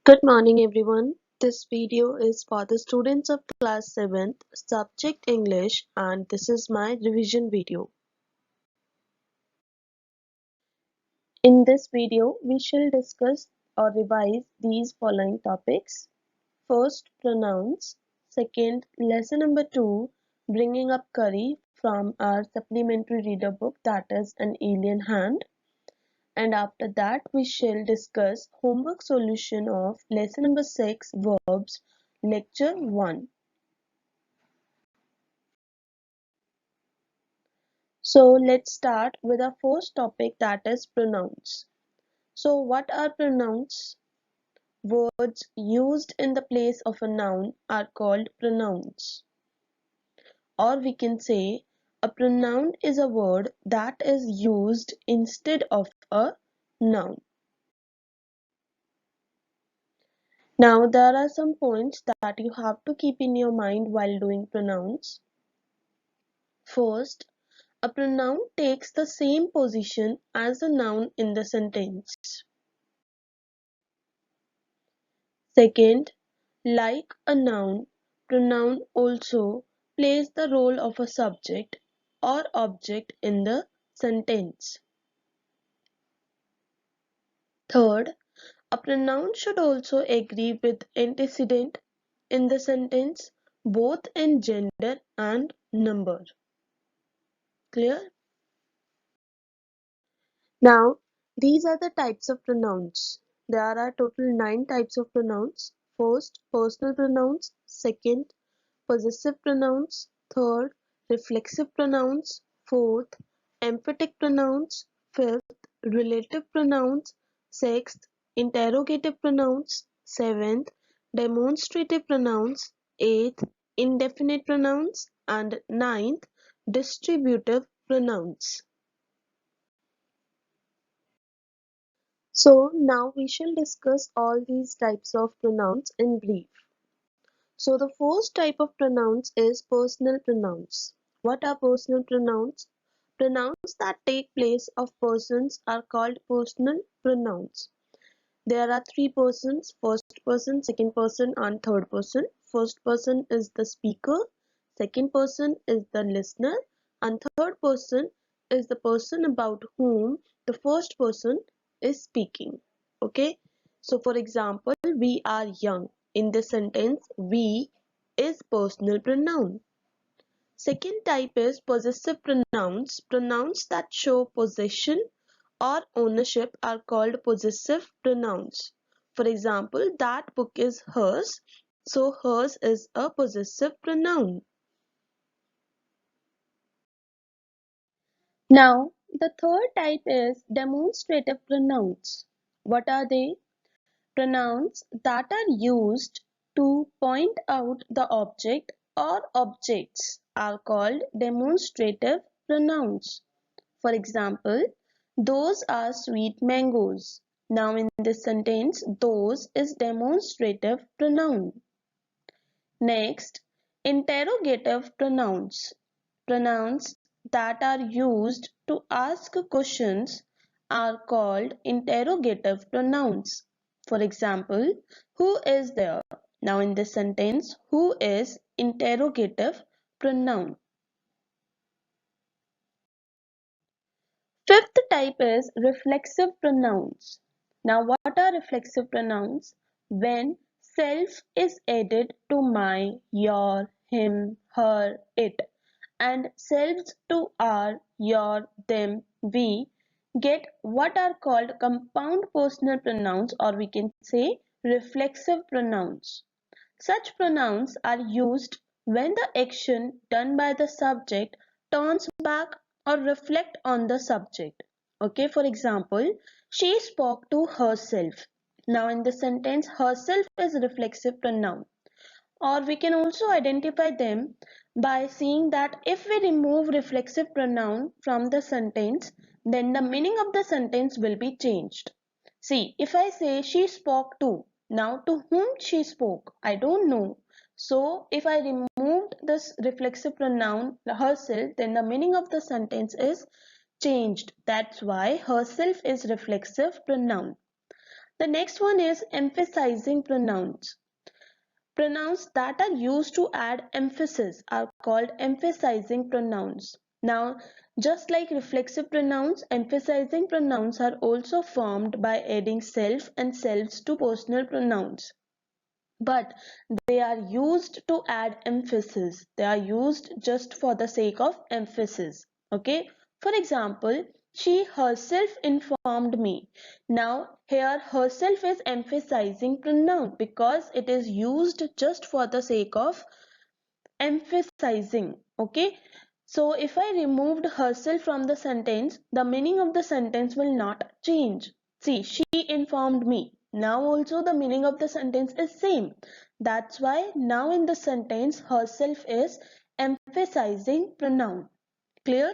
Good morning everyone. This video is for the students of class 7th, subject English, and this is my revision video. In this video, we shall discuss or revise these following topics. First, pronouns. Second, lesson number 2, bringing up curry from our supplementary reader book, that is An Alien Hand. And after that we shall discuss homework solution of lesson number 6, verbs, lecture 1. So let's start with our first topic, that is pronouns. So what are pronouns? Words used in the place of a noun are called pronouns. Or we can say a pronoun is a word that is used instead of a noun. Now there are some points that you have to keep in your mind while doing pronouns. First, a pronoun takes the same position as a noun in the sentence. Second, like a noun, pronoun also plays the role of a subject or object in the sentence. Third, a pronoun should also agree with antecedent in the sentence, both in gender and number. Clear? Now, these are the types of pronouns. There are total 9 types of pronouns. First, personal pronouns. Second, possessive pronouns. Third, reflexive pronouns. Fourth, emphatic pronouns. Fifth, relative pronouns. Sixth, interrogative pronouns. Seventh, demonstrative pronouns. Eighth, indefinite pronouns. And ninth, distributive pronouns. So now we shall discuss all these types of pronouns in brief. So the first type of pronouns is personal pronouns. What are personal pronouns? Pronouns that take place of persons are called personal pronouns. There are three persons: first person, second person, and third person. First person is the speaker, second person is the listener, and third person is the person about whom the first person is speaking. Okay, so for example, we are young. In this sentence, we is personal pronoun. Second type is possessive pronouns. Pronouns that show possession or ownership are called possessive pronouns. For example, that book is hers, so hers is a possessive pronoun. Now, the third type is demonstrative pronouns. What are they? Pronouns that are used to point out the object or objects are called demonstrative pronouns. For example, those are sweet mangoes. Now in this sentence, those is demonstrative pronoun. Next, interrogative pronouns. Pronouns that are used to ask questions are called interrogative pronouns. For example, who is there? Now in this sentence, who is interrogative pronoun. Fifth type is reflexive pronouns. Now what are reflexive pronouns? When self is added to my, your, him, her, it, and selves to our, your, them, we, get what are called compound personal pronouns, or we can say reflexive pronouns. Such pronouns are used when the action done by the subject turns back or reflect on the subject. Okay, for example, she spoke to herself. Now in the sentence, herself is a reflexive pronoun. Or we can also identify them by seeing that if we remove reflexive pronoun from the sentence, then the meaning of the sentence will be changed. See, if I say she spoke to, now to whom she spoke, I don't know. So if I removed this reflexive pronoun herself, then the meaning of the sentence is changed. That's why herself is reflexive pronoun. The next one is emphasizing pronouns. Pronouns that are used to add emphasis are called emphasizing pronouns. Now, just like reflexive pronouns, emphasizing pronouns are also formed by adding self and selves to personal pronouns. But they are used to add emphasis. They are used just for the sake of emphasis. Okay. For example, she herself informed me. Now here herself is emphasizing pronoun because it is used just for the sake of emphasizing. Okay. So if I removed herself from the sentence, the meaning of the sentence will not change. See, she informed me. Now also the meaning of the sentence is same. That's why now in the sentence herself is emphasizing pronoun. Clear?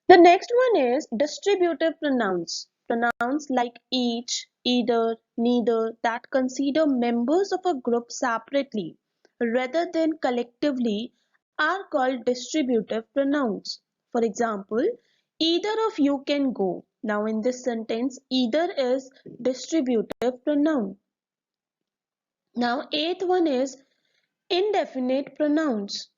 The next one is distributive pronouns. Pronouns like each, either, neither that consider members of a group separately rather than collectively are called distributive pronouns. For example, either of you can go. Now in this sentence, either is distributive pronoun. Now eighth one is indefinite pronouns.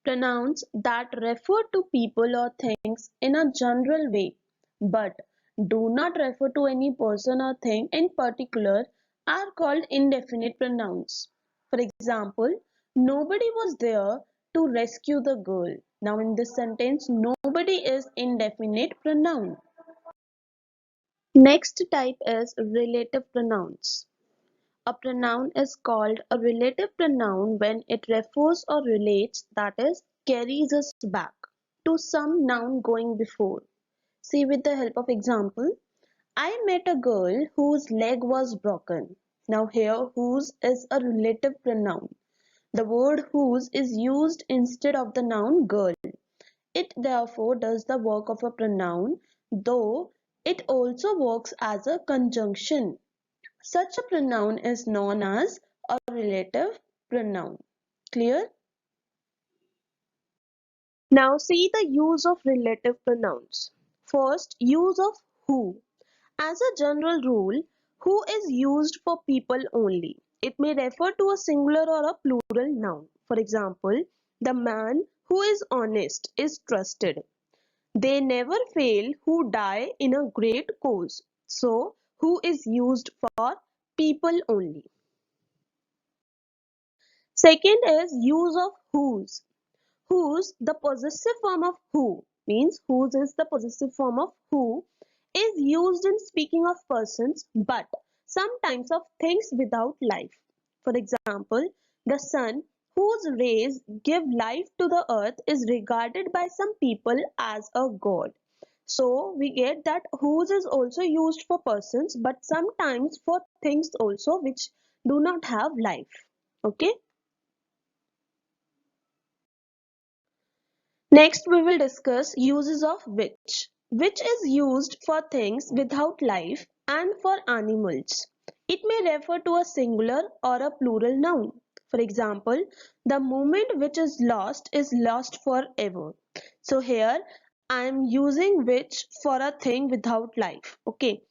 Pronouns that refer to people or things in a general way but do not refer to any person or thing in particular are called indefinite pronouns. For example, nobody was there to rescue the girl. Now in this sentence, nobody is indefinite pronoun. Next type is relative pronouns. A pronoun is called a relative pronoun when it refers or relates, that is, carries us back to some noun going before. See with the help of example, I met a girl whose leg was broken. Now here whose is a relative pronoun. The word whose is used instead of the noun girl. It therefore does the work of a pronoun, though it also works as a conjunction. Such a pronoun is known as a relative pronoun. Clear? Now see the use of relative pronouns. First, use of who. As a general rule, who is used for people only. It may refer to a singular or a plural noun. For example, the man who is honest is trusted. They never fail who die in a great cause. So, who is used for people only. Second is use of whose. Whose, the possessive form of who, means whose is the possessive form of who, is used in speaking of persons but sometimes of things without life. For example, the sun whose rays give life to the earth is regarded by some people as a god. So we get that whose is also used for persons but sometimes for things also which do not have life. Okay. Next, we will discuss uses of which is used for things without life and for animals. It may refer to a singular or a plural noun. For example, the moment which is lost forever. So here I am using which for a thing without life. Okay.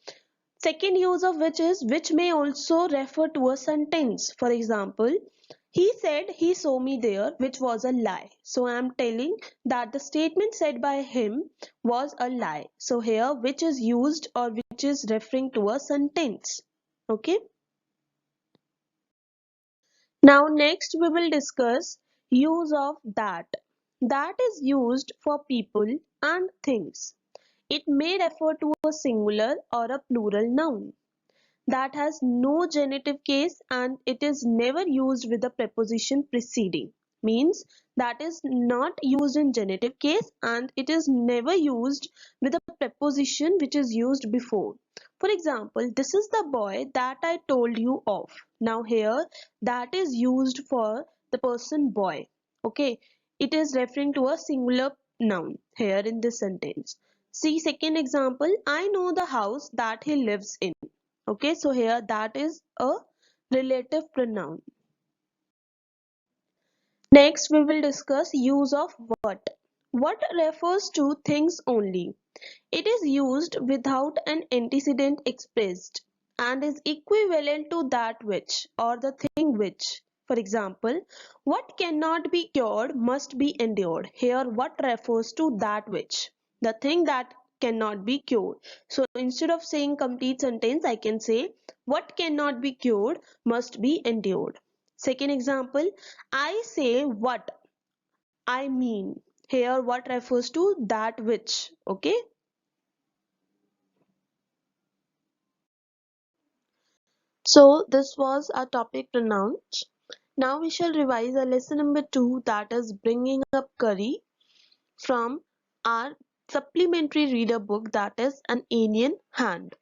Second use of which is which may also refer to a sentence. For example, he said he saw me there, which was a lie. So I am telling that the statement said by him was a lie. So here which is used or which is referring to a sentence. Okay. Now next we will discuss use of that. That is used for people and things. It may refer to a singular or a plural noun that has no genitive case and it is never used with the preposition preceding, means that is not used in genitive case and it is never used with a preposition which is used before. For example, this is the boy that I told you of. Now here that is used for the person boy. Okay, it is referring to a singular noun here in this sentence. See second example, I know the house that he lives in. Okay, so here that is a relative pronoun. Next, we will discuss use of what. What refers to things only. It is used without an antecedent expressed and is equivalent to that which or the thing which. For example, what cannot be cured must be endured. Here, what refers to that which, the thing that cannot be cured. So instead of saying complete sentence, I can say what cannot be cured must be endured. Second example, I say what I mean. Here, what refers to that which. Okay. So this was our topic pronouns. Now we shall revise our lesson number 2, that is bringing up curry, from our supplementary reader book, that is An Alien Hand.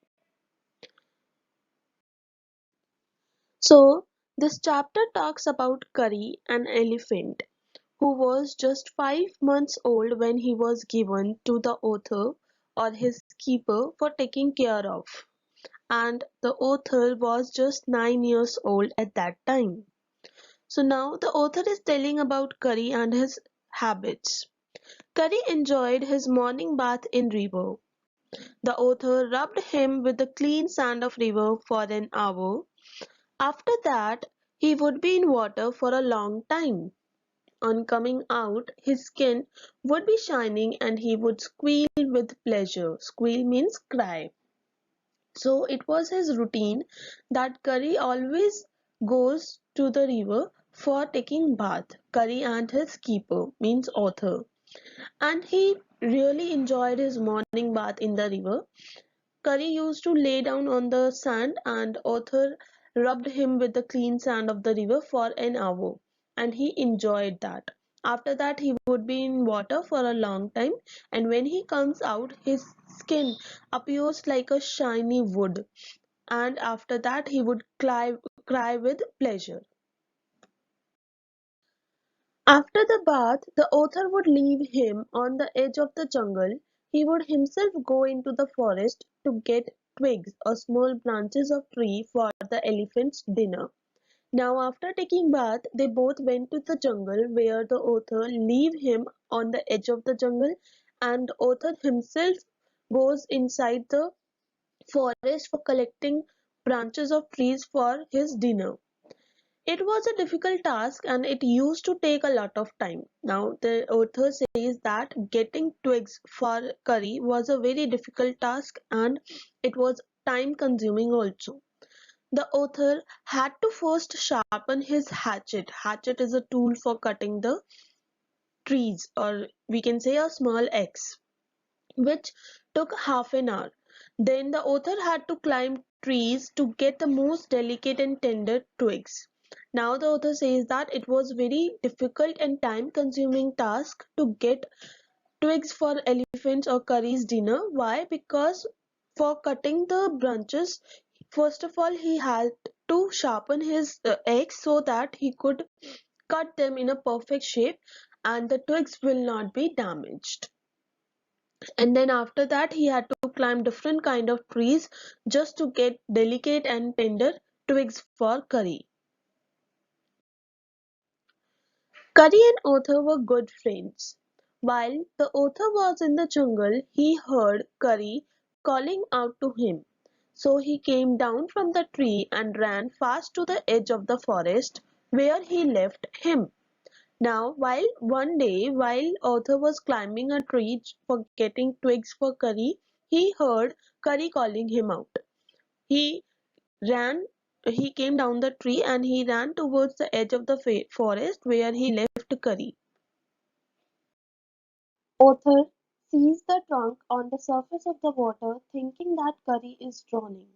So this chapter talks about Curry, an elephant who was just 5 months old when he was given to the author or his keeper for taking care of, and the author was just 9 years old at that time. So now the author is telling about Curry and his habits. Curry enjoyed his morning bath in river. The author rubbed him with the clean sand of river for an hour. After that, he would be in water for a long time. On coming out, his skin would be shining and he would squeal with pleasure. Squeal means cry. So it was his routine that Curry always goes to the river for taking bath. Curry and his keeper means author. And he really enjoyed his morning bath in the river. Curry used to lay down on the sand and author rubbed him with the clean sand of the river for an hour, and he enjoyed that. After that he would be in water for a long time, and when he comes out his skin appears like a shiny wood, and after that he would cry with pleasure. After the bath, the author would leave him on the edge of the jungle. He would himself go into the forest to get twigs or small branches of tree for the elephant's dinner. Now after taking bath, they both went to the jungle where the author leave him on the edge of the jungle, and author himself goes inside the forest for collecting branches of trees for his dinner. It was a difficult task and it used to take a lot of time. Now, the author says that getting twigs for curry was a very difficult task and it was time consuming also. The author had to first sharpen his hatchet. Hatchet is a tool for cutting the trees, or we can say a small axe, which took half an hour. Then the author had to climb trees to get the most delicate and tender twigs. Now the author says that it was very difficult and time consuming task to get twigs for elephants or curry's dinner. Why? Because for cutting the branches, first of all he had to sharpen his axe so that he could cut them in a perfect shape and the twigs will not be damaged. And then after that he had to climb different kind of trees just to get delicate and tender twigs for curry. Curry and author were good friends. While the author was in the jungle, he heard Curry calling out to him. So he came down from the tree and ran fast to the edge of the forest where he left him. Now, while one day, while author was climbing a tree for getting twigs for Curry, he heard Curry calling him out. He ran, he came down the tree and he ran towards the edge of the forest where he left Curry. Author sees the trunk on the surface of the water, thinking that Curry is drowning.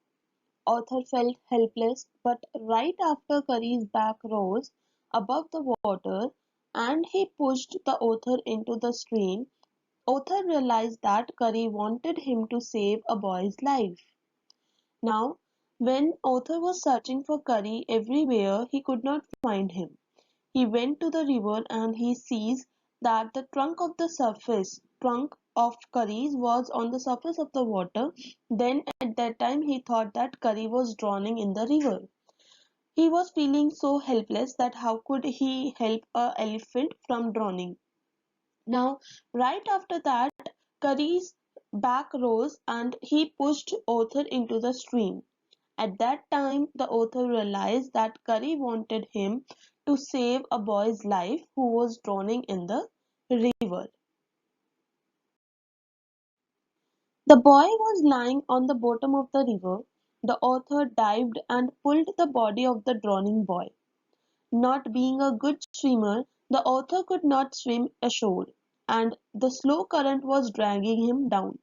Author felt helpless, but right after Curry's back rose above the water and he pushed the author into the stream, author realized that Curry wanted him to save a boy's life. Now, when author was searching for Curry everywhere, he could not find him. He went to the river and he sees that the trunk of Curry's was on the surface of the water. Then at that time he thought that Curry was drowning in the river. He was feeling so helpless that how could he help a elephant from drowning? Now, right after that, Curry's back rose and he pushed Arthur into the stream. At that time, the author realized that Curry wanted him to save a boy's life who was drowning in the river. The boy was lying on the bottom of the river. The author dived and pulled the body of the drowning boy. Not being a good swimmer, the author could not swim ashore, and the slow current was dragging him down.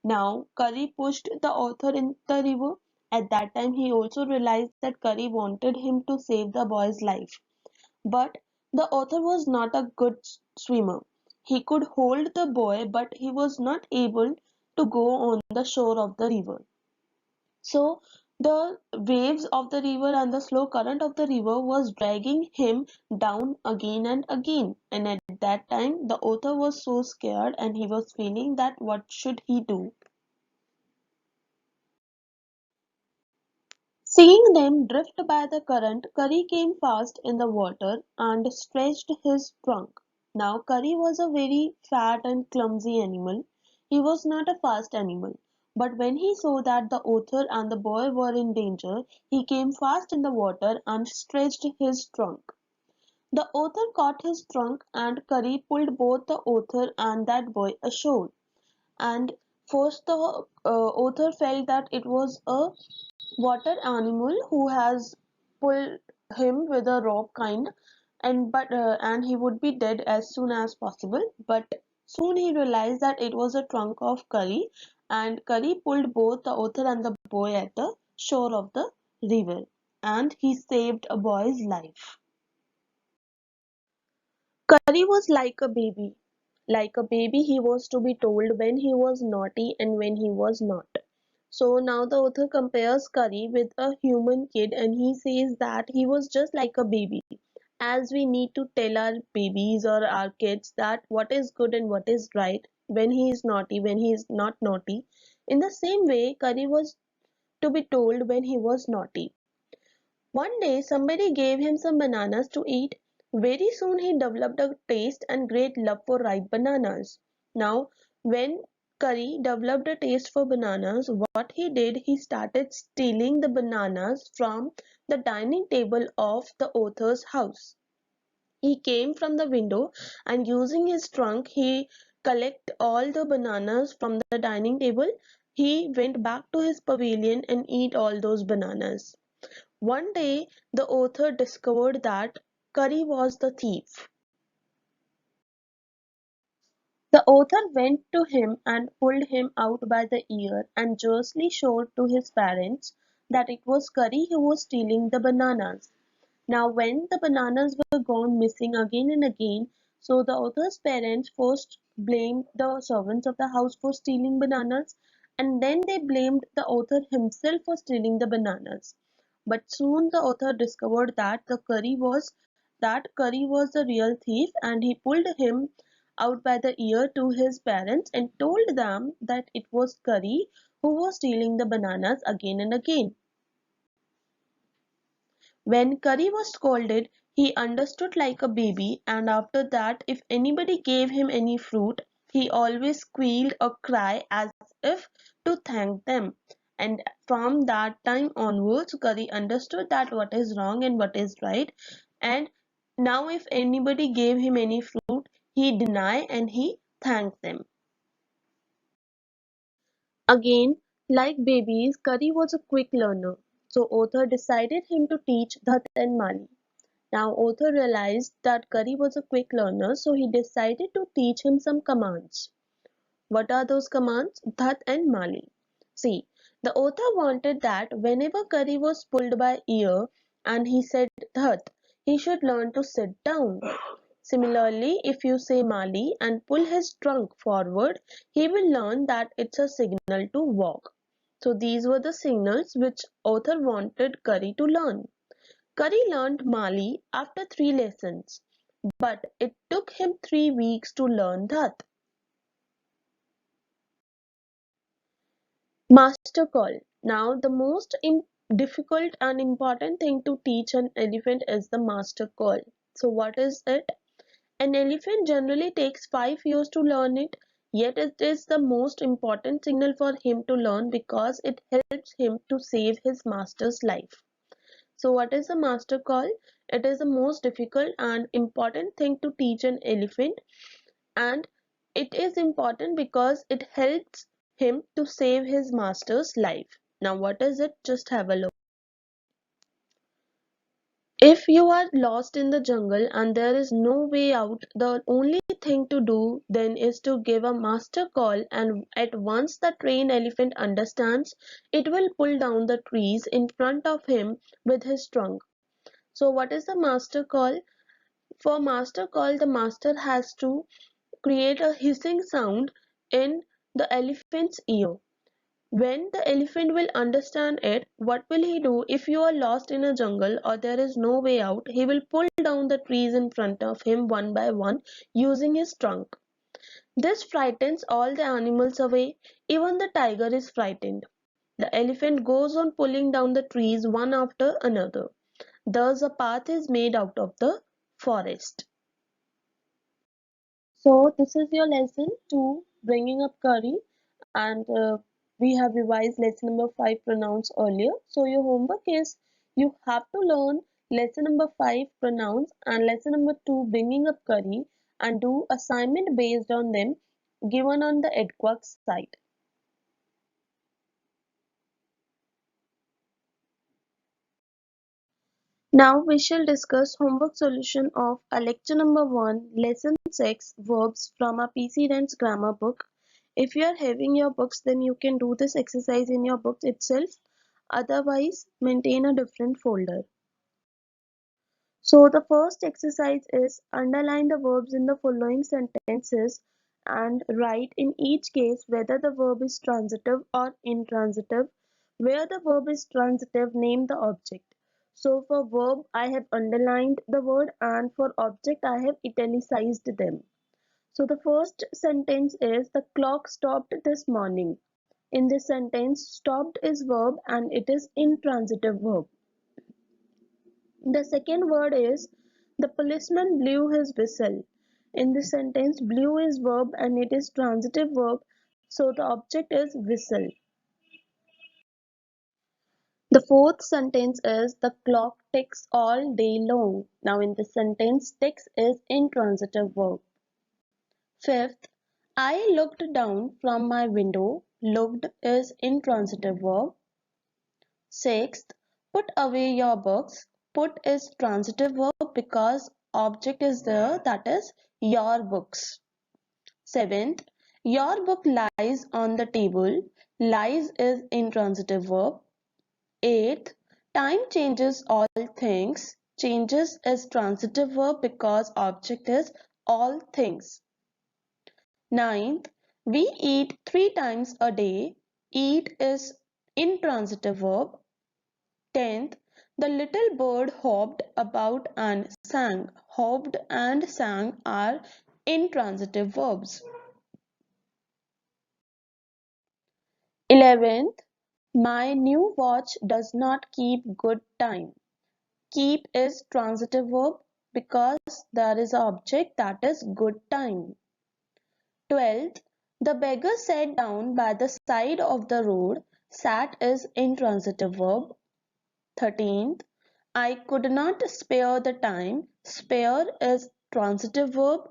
Now, Curry pushed the author in the river. At that time, he also realized that Curry wanted him to save the boy's life. But the author was not a good swimmer. He could hold the boy, but he was not able to go on the shore of the river. So the waves of the river and the slow current of the river was dragging him down again and again. And at that time, the author was so scared and he was feeling that what should he do? Seeing them drift by the current, Curry came fast in the water and stretched his trunk. Now Curry was a very fat and clumsy animal. He was not a fast animal. But when he saw that the author and the boy were in danger, he came fast in the water and stretched his trunk. The author caught his trunk and Curry pulled both the author and that boy ashore. And first the author felt that it was a water animal who has pulled him with a rope kind, and he would be dead as soon as possible. But soon he realized that it was a trunk of Curry, and Curry pulled both the author and the boy at the shore of the river, and he saved a boy's life. Curry was like a baby. Like a baby, he was to be told when he was naughty and when he was not. So now the author compares Curry with a human kid and he says that he was just like a baby. As we need to tell our babies or our kids that what is good and what is right, when he is naughty, when he is not naughty. In the same way, Curry was to be told when he was naughty. One day somebody gave him some bananas to eat. Very soon he developed a taste and great love for ripe bananas. Now, when Curry developed a taste for bananas, what he did, he started stealing the bananas from the dining table of the author's house. He came from the window and using his trunk, he collected all the bananas from the dining table. He went back to his pavilion and eat all those bananas. One day, the author discovered that Curry was the thief. The author went to him and pulled him out by the ear and justly showed to his parents that it was Curry who was stealing the bananas. Now, when the bananas were gone missing again and again, so the author's parents first blamed the servants of the house for stealing bananas, and then they blamed the author himself for stealing the bananas. But soon the author discovered that Curry was the real thief, and he pulled him out by the ear to his parents and told them that it was Curry who was stealing the bananas again and again. When Curry was scolded, he understood like a baby, and after that, if anybody gave him any fruit, he always squealed or cried as if to thank them. And from that time onwards, Curry understood that what is wrong and what is right. And now, if anybody gave him any fruit, he denied and he thanked them. Again, like babies, Curry was a quick learner. So author decided him to teach Dhat and Mali. Now author realized that Curry was a quick learner, so he decided to teach him some commands. What are those commands? Dhat and Mali. See, the author wanted that whenever Curry was pulled by ear and he said Dhat, he should learn to sit down. Similarly, if you say Mali and pull his trunk forward, he will learn that it's a signal to walk. So these were the signals which author wanted Curry to learn. Curry learned Mali after 3 lessons, but it took him 3 weeks to learn that. Master call. Now, the most difficult and important thing to teach an elephant is the master call. So, what is it? An elephant generally takes 5 years to learn it, yet it is the most important signal for him to learn because it helps him to save his master's life. So what is a master call? It is the most difficult and important thing to teach an elephant, and it is important because it helps him to save his master's life. Now what is it? Just have a look. If you are lost in the jungle and there is no way out, the only thing to do then is to give a master call, and at once the trained elephant understands, it will pull down the trees in front of him with his trunk. So what is the master call? For master call, the master has to create a hissing sound in the elephant's ear. When the elephant will understand it, what will he do? If you are lost in a jungle or there is no way out, he will pull down the trees in front of him one by one using his trunk. This frightens all the animals away. Even the tiger is frightened. The elephant goes on pulling down the trees one after another. Thus a path is made out of the forest. So this is your lesson 2, bringing up curry, and we have revised lesson number 5 pronouns earlier. So your homework is you have to learn lesson number 5 pronouns and lesson number 2 bringing up curry and do assignment based on them given on the EdQuarks site. Now we shall discuss homework solution of a lecture number 1, lesson 6, verbs from a PC Rents grammar book. If you are having your books, then you can do this exercise in your books itself. Otherwise, maintain a different folder. So the first exercise is underline the verbs in the following sentences and write in each case whether the verb is transitive or intransitive. Where the verb is transitive, name the object. So for verb, I have underlined the word, and for object, I have italicized them. So the first sentence is the clock stopped this morning. In this sentence, stopped is verb and it is intransitive verb. The second word is the policeman blew his whistle. In this sentence, blew is verb and it is transitive verb, so the object is whistle. The fourth sentence is the clock ticks all day long. Now in this sentence, ticks is intransitive verb. Fifth, I looked down from my window. Looked is intransitive verb. Sixth, put away your books. Put is transitive verb because object is there, that is your books. Seventh, your book lies on the table. Lies is intransitive verb. Eighth, time changes all things. Changes is transitive verb because object is all things. Ninth, we eat 3 times a day. Eat is intransitive verb. 10th, the little bird hopped about and sang. Hopped and sang are intransitive verbs. 11th, my new watch does not keep good time. Keep is transitive verb because there is an object, that is good time. 12th, the beggar sat down by the side of the road. Sat is intransitive verb. 13th, I could not spare the time. Spare is transitive verb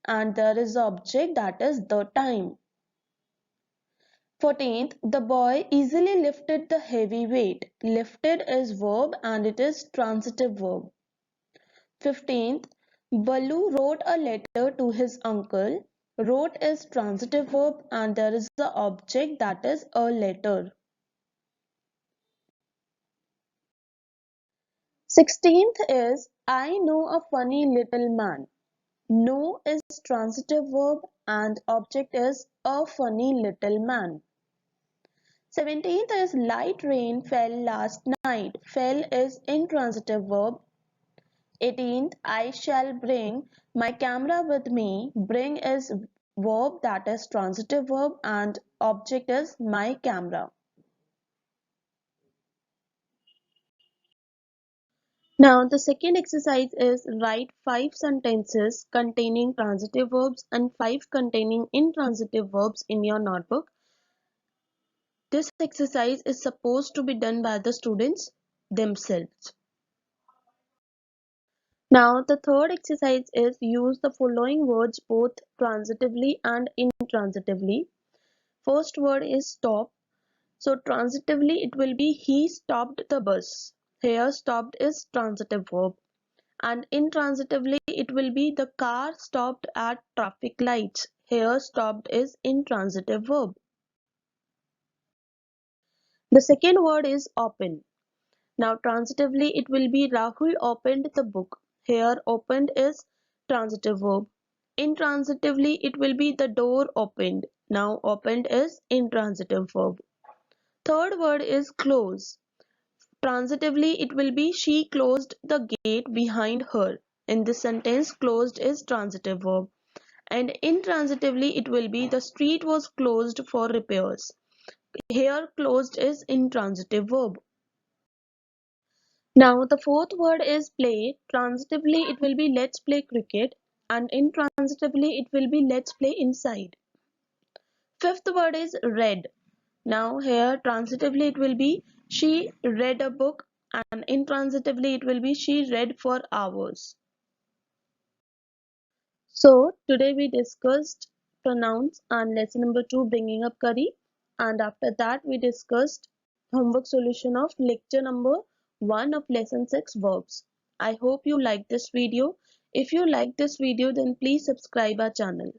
and there is the object, that is the time. 14th, the boy easily lifted the heavy weight. Lifted is verb and it is transitive verb. 15th, Balu wrote a letter to his uncle. Wrote is transitive verb and there is the object, that is a letter. 16th is I know a funny little man. Know is transitive verb and object is a funny little man. 17th is light rain fell last night. Fell is intransitive verb. 18th, I shall bring my camera with me. Bring is verb, that is transitive verb and object is my camera. Now the second exercise is write 5 sentences containing transitive verbs and 5 containing intransitive verbs in your notebook. This exercise is supposed to be done by the students themselves. Now the third exercise is use the following words both transitively and intransitively. First word is stop. So transitively it will be he stopped the bus. Here stopped is transitive verb. And intransitively it will be the car stopped at traffic lights. Here stopped is intransitive verb. The second word is open. Now transitively it will be Rahul opened the book. Here opened is transitive verb. Intransitively it will be the door opened. Now opened is intransitive verb. Third word is close. Transitively it will be she closed the gate behind her. In this sentence closed is transitive verb. And intransitively it will be the street was closed for repairs. Here closed is intransitive verb. Now the fourth word is play. Transitively it will be let's play cricket and intransitively it will be let's play inside. Fifth word is read. Now here transitively it will be she read a book and intransitively it will be she read for hours. So today we discussed pronouns and lesson number 2 bringing up curry, and after that we discussed homework solution of lecture number 1 of lesson 6 verbs. I hope you liked this video. If you like this video then please subscribe our channel.